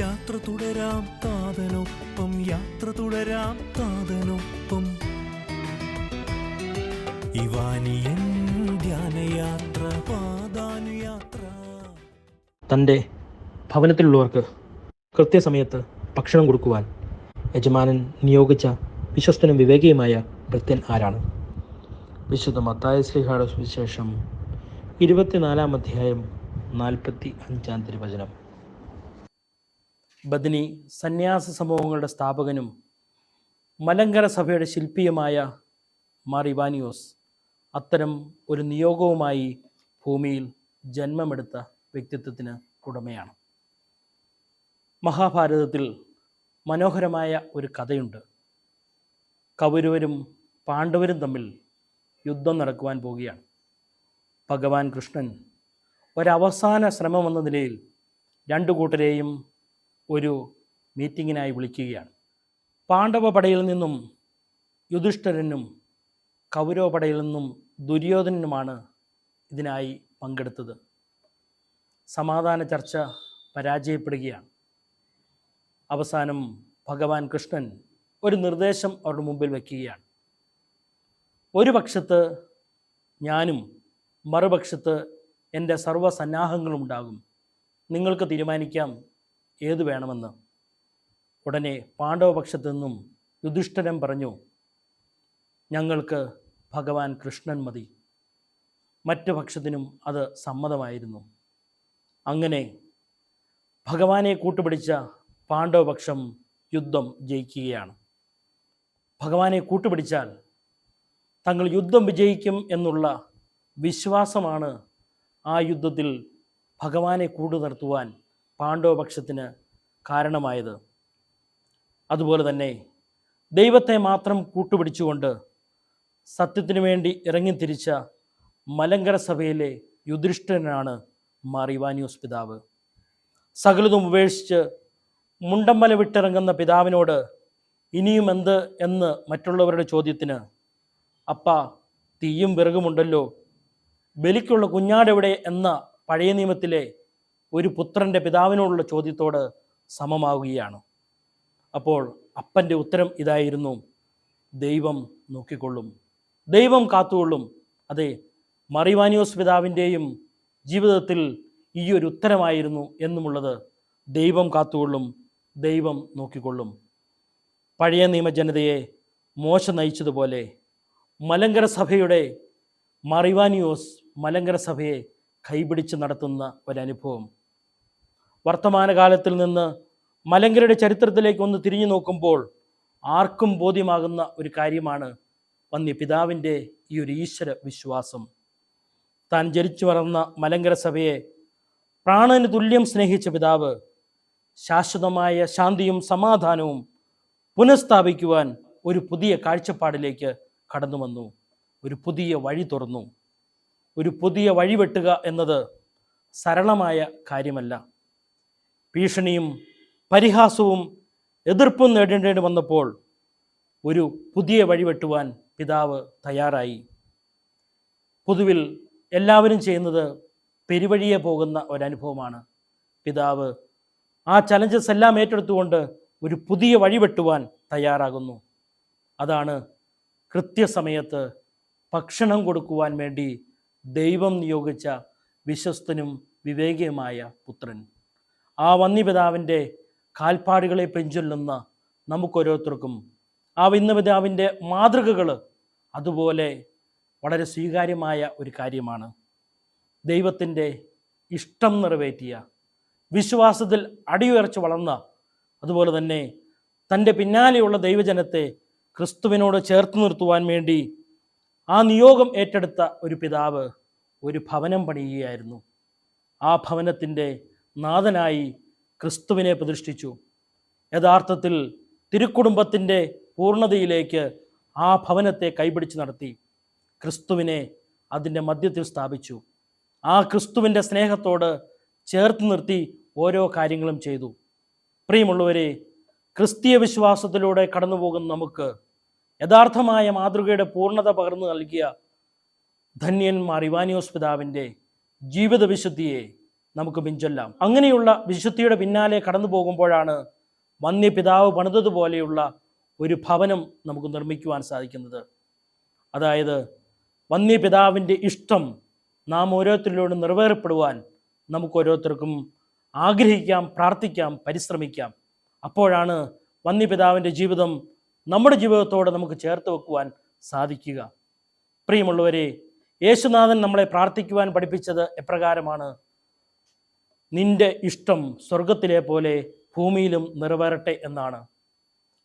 യാത്ര തുടരാം താതനൊപ്പം, യാത്ര തുടരാം താതനൊപ്പം. ഇവാനിയൻ ധ്യാനയാത്ര, പാദാനുയാത്ര. തൻ്റെ ഭവനത്തിലുള്ളവർക്ക് കൃത്യസമയത്ത് ഭക്ഷണം കൊടുക്കുവാൻ യജമാനൻ നിയോഗിച്ച വിശ്വസ്തനും വിവേകിയുമായ ഭൃത്യൻ ആരാണ്? വിശുദ്ധ മത്തായി ശ്ലീഹായുടെ സുവിശേഷം 24 അധ്യായം 45 തിരുവചനം. ബദനി സന്യാസ സമൂഹങ്ങളുടെ സ്ഥാപകനും മലങ്കര സഭയുടെ ശില്പിയുമായ മാർ ഇവാനിയോസ് അത്തരം ഒരു നിയോഗവുമായി ഭൂമിയിൽ ജന്മമെടുത്ത വ്യക്തിത്വത്തിന് ഉടമയാണ്. മഹാഭാരതത്തിൽ മനോഹരമായ ഒരു കഥയുണ്ട്. കൗരവരും പാണ്ഡവരും തമ്മിൽ യുദ്ധം നടക്കുവാൻ പോവുകയാണ്. ഭഗവാൻ കൃഷ്ണൻ ഒരവസാന ശ്രമമെന്ന നിലയിൽ രണ്ടു കൂട്ടരെയും ഒരു മീറ്റിങ്ങിനായി വിളിക്കുകയാണ്. പാണ്ഡവ പടയിൽ നിന്നും യുധിഷ്ഠിരനും കൗരവ പടയിൽ നിന്നും ദുര്യോധനനുമാണ് ഇതിനായി പങ്കെടുത്തത്. സമാധാന ചർച്ച പരാജയപ്പെടുകയാണ്. അവസാനം ഭഗവാൻ കൃഷ്ണൻ ഒരു നിർദ്ദേശം അവരുടെ മുമ്പിൽ വയ്ക്കുകയാണ്. ഒരു പക്ഷത്ത് ഞാനും മറുപക്ഷത്ത് എൻ്റെ സർവ്വസന്നാഹങ്ങളും ഉണ്ടാകും. നിങ്ങൾക്ക് തീരുമാനിക്കാം ഏത് വേണമെന്ന്. ഉടനെ പാണ്ഡവപക്ഷത്തു നിന്നും യുധിഷ്ഠിരൻ പറഞ്ഞു, ഞങ്ങൾക്ക് ഭഗവാൻ കൃഷ്ണൻ മതി. മറ്റു പക്ഷത്തിനും അത് സമ്മതമായിരുന്നു. അങ്ങനെ ഭഗവാനെ കൂട്ടുപിടിച്ച പാണ്ഡവപക്ഷം യുദ്ധം ജയിക്കുകയാണ്. ഭഗവാനെ കൂട്ടുപിടിച്ചാൽ തങ്ങൾ യുദ്ധം വിജയിക്കും എന്നുള്ള വിശ്വാസമാണ് ആ യുദ്ധത്തിൽ ഭഗവാനെ കൂട്ടു നിർത്തുവാൻ പാണ്ഡവപക്ഷത്തിന് കാരണമായത്. അതുപോലെ തന്നെ ദൈവത്തെ മാത്രം കൂട്ടുപിടിച്ചുകൊണ്ട് സത്യത്തിനു വേണ്ടി ഇറങ്ങിത്തിരിച്ച മലങ്കര സഭയിലെ യുധിഷ്ഠിരനാണ് മാർ ഇവാനിയോസ് പിതാവ്. സകലതും ഉപേക്ഷിച്ച് മുണ്ടമ്മല വിട്ടിറങ്ങുന്ന പിതാവിനോട് ഇനിയും എന്ത് എന്ന് മറ്റുള്ളവരുടെ ചോദ്യത്തിന്, അപ്പാ തീയും വിറകുമുണ്ടല്ലോ, ബലിക്കുള്ള കുഞ്ഞാടെവിടെ എന്ന പഴയ നിയമത്തിലെ ഒരു പുത്രൻ്റെ പിതാവിനോടുള്ള ചോദ്യത്തോട് സമമാവുകയാണ്. അപ്പോൾ അപ്പൻ്റെ ഉത്തരം ഇതായിരുന്നു, ദൈവം നോക്കിക്കൊള്ളും, ദൈവം കാത്തുകൊള്ളും. അതെ, മാർ ഇവാനിയോസ് പിതാവിൻ്റെയും ജീവിതത്തിൽ ഈ ഒരു ഉത്തരമായിരുന്നു എന്നുമുള്ളത്. ദൈവം കാത്തുകൊള്ളും, ദൈവം നോക്കിക്കൊള്ളും. പഴയ നിയമജനതയെ മോശ നയിച്ചതുപോലെ മലങ്കര സഭയുടെ മാർ ഇവാനിയോസ് മലങ്കര സഭയെ കൈപിടിച്ച് നടത്തുന്ന ഒരനുഭവം. വർത്തമാനകാലത്തിൽ നിന്ന് മലങ്കരയുടെ ചരിത്രത്തിലേക്ക് ഒന്ന് തിരിഞ്ഞു നോക്കുമ്പോൾ ആർക്കും ബോധ്യമാകുന്ന ഒരു കാര്യമാണ് വന്യ പിതാവിൻ്റെ ഈ ഒരു ഈശ്വര വിശ്വാസം. താൻ ജനിച്ചു വളർന്ന മലങ്കര സഭയെ പ്രാണന് തുല്യം സ്നേഹിച്ച പിതാവ് ശാശ്വതമായ ശാന്തിയും സമാധാനവും പുനഃസ്ഥാപിക്കുവാൻ ഒരു പുതിയ കാഴ്ചപ്പാടിലേക്ക് കടന്നു വന്നു. ഒരു പുതിയ വഴി തുറന്നു. ഒരു പുതിയ വഴി വെട്ടുക എന്നത് സരളമായ കാര്യമല്ല. ഭീഷണിയും പരിഹാസവും എതിർപ്പും നേരിടേണ്ടി വന്നപ്പോൾ ഒരു പുതിയ വഴി വെട്ടുവാൻ പിതാവ് തയ്യാറായി. പൊതുവിൽ എല്ലാവരും ചെയ്യുന്നത് പെരുവഴിയെ പോകുന്ന ഒരനുഭവമാണ്. പിതാവ് ആ ചലഞ്ചസ് എല്ലാം ഏറ്റെടുത്തുകൊണ്ട് ഒരു പുതിയ വഴി വെട്ടുവാൻ തയ്യാറാകുന്നു. അതാണ് കൃത്യസമയത്ത് ഭക്ഷണം കൊടുക്കുവാൻ വേണ്ടി ദൈവം നിയോഗിച്ച വിശ്വസ്തനും വിവേകിയുമായ പുത്രൻ. ആ വന്യപിതാവിൻ്റെ കാൽപ്പാടുകളെ പിഞ്ചൊല്ലുന്ന നമുക്കോരോരുത്തർക്കും ആ വന്യപിതാവിൻ്റെ മാതൃകകൾ അതുപോലെ വളരെ സ്വീകാര്യമായ ഒരു കാര്യമാണ്. ദൈവത്തിൻ്റെ ഇഷ്ടം നിറവേറ്റിയ, വിശ്വാസത്തിൽ അടിയുയർച്ച് വളർന്ന, അതുപോലെ തന്നെ തൻ്റെ പിന്നാലെയുള്ള ദൈവജനത്തെ ക്രിസ്തുവിനോട് ചേർത്ത് നിർത്തുവാൻ വേണ്ടി ആ നിയോഗം ഏറ്റെടുത്ത ഒരു പിതാവ് ഒരു ഭവനം പണിയുകയായിരുന്നു. ആ ഭവനത്തിൻ്റെ നാഥനായി ക്രിസ്തുവിനെ പ്രതിഷ്ഠിച്ചു. യഥാർത്ഥത്തിൽ തിരുക്കുടുംബത്തിൻ്റെ പൂർണ്ണതയിലേക്ക് ആ ഭവനത്തെ കൈപിടിച്ച് നടത്തി. ക്രിസ്തുവിനെ അതിൻ്റെ മധ്യത്തിൽ സ്ഥാപിച്ചു. ആ ക്രിസ്തുവിൻ്റെ സ്നേഹത്തോട് ചേർത്ത് നിർത്തി ഓരോ കാര്യങ്ങളും ചെയ്തു. പ്രിയമുള്ളവരെ, ക്രിസ്തീയ വിശ്വാസത്തിലൂടെ കടന്നു പോകുന്ന നമുക്ക് യഥാർത്ഥമായ മാതൃകയുടെ പൂർണ്ണത പകർന്നു നൽകിയ ധന്യൻ മാർ ഇവാനിയോസ് പിതാവിൻ്റെ ജീവിത വിശുദ്ധിയെ നമുക്ക് പിഞ്ചൊല്ലാം. അങ്ങനെയുള്ള വിശുദ്ധിയുടെ പിന്നാലെ കടന്നു പോകുമ്പോഴാണ് വന്യപിതാവ് പണിതതുപോലെയുള്ള ഒരു ഭവനം നമുക്ക് നിർമ്മിക്കുവാൻ സാധിക്കുന്നത്. അതായത് വന്യപിതാവിൻ്റെ ഇഷ്ടം നാം ഓരോരുത്തരിലൂടെ നിറവേറപ്പെടുവാൻ നമുക്ക് ഓരോരുത്തർക്കും ആഗ്രഹിക്കാം, പ്രാർത്ഥിക്കാം, പരിശ്രമിക്കാം. അപ്പോഴാണ് വന്യപിതാവിൻ്റെ ജീവിതം നമ്മുടെ ജീവിതത്തോട് നമുക്ക് ചേർത്ത് വെക്കുവാൻ സാധിക്കുക. പ്രിയമുള്ളവരെ, യേശുനാഥൻ നമ്മളെ പ്രാർത്ഥിക്കുവാൻ പഠിപ്പിച്ചത് എപ്രകാരമാണ്? നിന്റെ ഇഷ്ടം സ്വർഗത്തിലെ പോലെ ഭൂമിയിലും നിറവേറട്ടെ എന്നാണ്.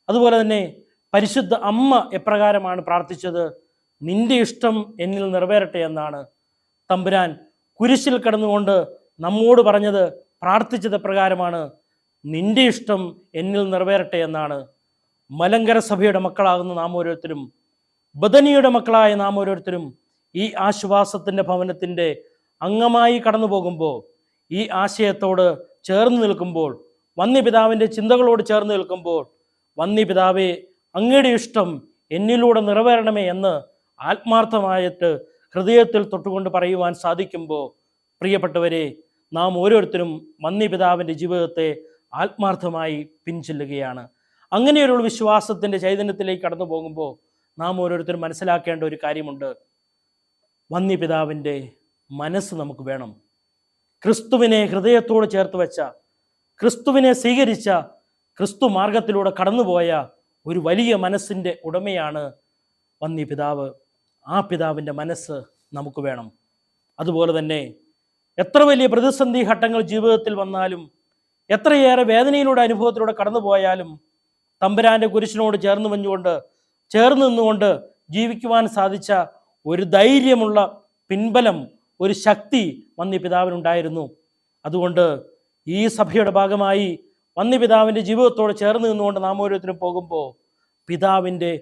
അതുപോലെ തന്നെ പരിശുദ്ധ അമ്മ എപ്രകാരമാണ് പ്രാർത്ഥിച്ചത്? നിന്റെ ഇഷ്ടം എന്നിൽ നിറവേറട്ടെ എന്നാണ്. തമ്പുരാൻ കുരിശിൽ കിടന്നുകൊണ്ട് നമ്മോട് പറഞ്ഞത്, പ്രാർത്ഥിച്ചത് പ്രകാരമാണ്, നിന്റെ ഇഷ്ടം എന്നിൽ നിറവേറട്ടെ എന്നാണ്. മലങ്കര സഭയുടെ മക്കളാകുന്ന നാം ഓരോരുത്തരും, ബദനിയുടെ മക്കളായ നാം ഓരോരുത്തരും ഈ ആശ്വാസത്തിൻ്റെ ഭവനത്തിൻ്റെ അംഗമായി കടന്നു പോകുമ്പോൾ, ഈ ആശയത്തോട് ചേർന്ന് നിൽക്കുമ്പോൾ, വന്യപിതാവിൻ്റെ ചിന്തകളോട് ചേർന്ന് നിൽക്കുമ്പോൾ, വന്യപിതാവേ അങ്ങയുടെ ഇഷ്ടം എന്നിലൂടെ നിറവേറണമേ എന്ന് ആത്മാർത്ഥമായിട്ട് ഹൃദയത്തിൽ തൊട്ടുകൊണ്ട് പറയുവാൻ സാധിക്കുമ്പോൾ, പ്രിയപ്പെട്ടവരെ, നാം ഓരോരുത്തരും വന്യപിതാവിൻ്റെ ജീവിതത്തെ ആത്മാർത്ഥമായി പിൻചെല്ലുകയാണ്. അങ്ങനെയൊരു വിശ്വാസത്തിൻ്റെ ചൈതന്യത്തിലേക്ക് കടന്നു പോകുമ്പോൾ നാം ഓരോരുത്തരും മനസ്സിലാക്കേണ്ട ഒരു കാര്യമുണ്ട്. വന്യപിതാവിൻ്റെ മനസ്സ് നമുക്ക് വേണം. ക്രിസ്തുവിനെ ഹൃദയത്തോട് ചേർത്ത് വെച്ച, ക്രിസ്തുവിനെ സ്വീകരിച്ച, ക്രിസ്തു മാർഗത്തിലൂടെ കടന്നുപോയ ഒരു വലിയ മനസ്സിൻ്റെ ഉടമയാണ് വന്യപിതാവ്. ആ പിതാവിൻ്റെ മനസ്സ് നമുക്ക് വേണം. അതുപോലെ തന്നെ എത്ര വലിയ പ്രതിസന്ധി ഘട്ടങ്ങൾ ജീവിതത്തിൽ വന്നാലും, എത്രയേറെ വേദനയിലൂടെ അനുഭവത്തിലൂടെ കടന്നുപോയാലും, തമ്പുരാൻ്റെ കുരിശിനോട് ചേർന്ന് നിന്നുകൊണ്ട് ജീവിക്കുവാൻ സാധിച്ച ഒരു ധൈര്യമുള്ള പിൻബലം, ഒരു ശക്തി വന്യപിതാവിനുണ്ടായിരുന്നു. അതുകൊണ്ട് ഈ സഭയുടെ ഭാഗമായി വന്യപിതാവിൻ്റെ ജീവിതത്തോട് ചേർന്ന് നിന്നുകൊണ്ട് നാം ഓരോരുത്തരും പോകുമ്പോൾ പിതാവിൻ്റെ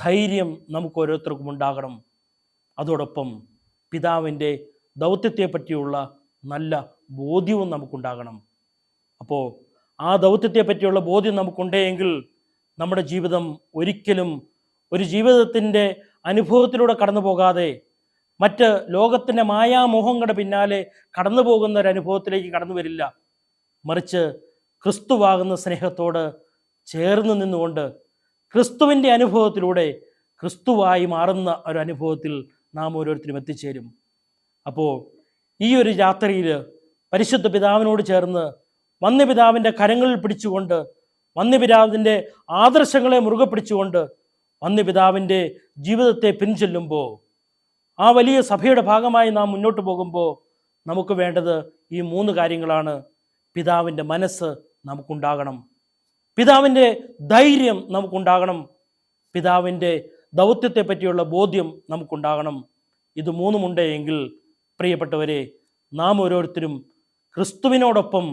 ധൈര്യം നമുക്ക് ഓരോരുത്തർക്കും ഉണ്ടാകണം. അതോടൊപ്പം പിതാവിൻ്റെ ദൗത്യത്തെപ്പറ്റിയുള്ള നല്ല ബോധ്യവും നമുക്കുണ്ടാകണം. അപ്പോൾ ആ ദൗത്യത്തെപ്പറ്റിയുള്ള ബോധ്യം നമുക്കുണ്ടെങ്കിൽ നമ്മുടെ ജീവിതം ഒരിക്കലും ഒരു ജീവിതത്തിൻ്റെ അനുഭവത്തിലൂടെ കടന്നു പോകാതെ മറ്റ് ലോകത്തിൻ്റെ മായാമോഹങ്ങളുടെ പിന്നാലെ കടന്നു പോകുന്ന ഒരു അനുഭവത്തിലേക്ക് കടന്നു വരില്ല. മറിച്ച് ക്രിസ്തുവാകുന്ന സ്നേഹത്തോട് ചേർന്ന് നിന്നുകൊണ്ട് ക്രിസ്തുവിൻ്റെ അനുഭവത്തിലൂടെ ക്രിസ്തുവായി മാറുന്ന ഒരു അനുഭവത്തിൽ നാം ഓരോരുത്തരും എത്തിച്ചേരും. അപ്പോൾ ഈ ഒരു രാത്രിയിൽ പരിശുദ്ധ പിതാവിനോട് ചേർന്ന് വന്യപിതാവിൻ്റെ കരങ്ങളിൽ പിടിച്ചുകൊണ്ട്, വന്യപിതാവിൻ്റെ ആദർശങ്ങളെ മുറുകെ പിടിച്ചുകൊണ്ട് വന്യപിതാവിൻ്റെ ജീവിതത്തെ പിൻചെല്ലുമ്പോൾ, ആ വലിയ സഭയുടെ ഭാഗമായി നാം മുന്നോട്ട് പോകുമ്പോൾ നമുക്ക് വേണ്ടത് ഈ 3 കാര്യങ്ങളാണ്. പിതാവിൻ്റെ മനസ്സ് നമുക്കുണ്ടാകണം, പിതാവിൻ്റെ ധൈര്യം നമുക്കുണ്ടാകണം, പിതാവിൻ്റെ ദൗത്യത്തെ പറ്റിയുള്ള ബോധ്യം നമുക്കുണ്ടാകണം. ഇത് 3 ഉണ്ടെങ്കിൽ പ്രിയപ്പെട്ടവരെ, നാം ഓരോരുത്തരും ക്രിസ്തുവിനോടൊപ്പം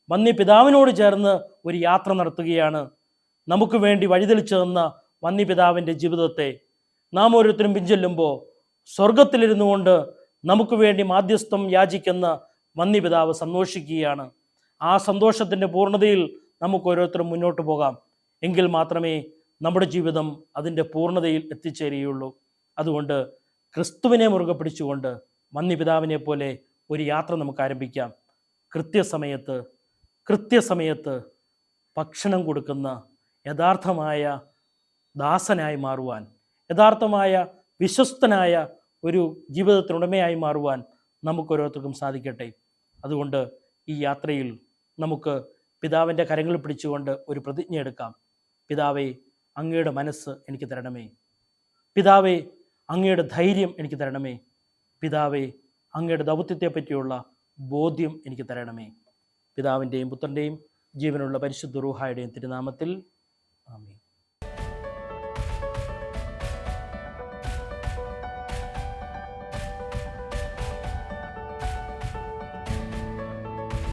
വന്യപിതാവിനോട് ചേർന്ന് ഒരു യാത്ര നടത്തുകയാണ്. നമുക്ക് വേണ്ടി വഴിതെളിച്ചു തന്ന വന്യപിതാവിൻ്റെ ജീവിതത്തെ നാം ഓരോരുത്തരും പിൻചെല്ലുമ്പോൾ സ്വർഗത്തിലിരുന്നു കൊണ്ട് നമുക്ക് വേണ്ടി മാധ്യസ്ഥം യാചിക്കുന്ന വന്യപിതാവ് സന്തോഷിക്കുകയാണ്. ആ സന്തോഷത്തിൻ്റെ പൂർണ്ണതയിൽ നമുക്ക് ഓരോരുത്തരും മുന്നോട്ട് പോകാം. എങ്കിൽ മാത്രമേ നമ്മുടെ ജീവിതം അതിൻ്റെ പൂർണ്ണതയിൽ എത്തിച്ചേരുകയുള്ളൂ. അതുകൊണ്ട് ക്രിസ്തുവിനെ മുറുകെ പിടിച്ചുകൊണ്ട് വന്യപിതാവിനെ പോലെ ഒരു യാത്ര നമുക്ക് ആരംഭിക്കാം. കൃത്യസമയത്ത് ഭക്ഷണം കൊടുക്കുന്ന യഥാർത്ഥമായ ദാസനായി മാറുവാൻ, യഥാർത്ഥമായ വിശ്വസ്തനായ ഒരു ജീവിതത്തിനുടമയായി മാറുവാൻ നമുക്ക് ഓരോരുത്തർക്കും സാധിക്കട്ടെ. അതുകൊണ്ട് ഈ യാത്രയിൽ നമുക്ക് പിതാവിൻ്റെ കരങ്ങൾ പിടിച്ചുകൊണ്ട് ഒരു പ്രതിജ്ഞ എടുക്കാം. പിതാവേ, അങ്ങയുടെ മനസ്സ് എനിക്ക് തരണമേ. പിതാവേ, അങ്ങയുടെ ധൈര്യം എനിക്ക് തരണമേ. പിതാവേ, അങ്ങയുടെ ദൗത്യത്തെ പറ്റിയുള്ള ബോധ്യം എനിക്ക് തരണമേ. പിതാവിൻ്റെയും പുത്രൻ്റെയും ജീവനുള്ള പരിശുദ്ധ റൂഹായുടെയും തിരുനാമത്തിൽ ആമേൻ.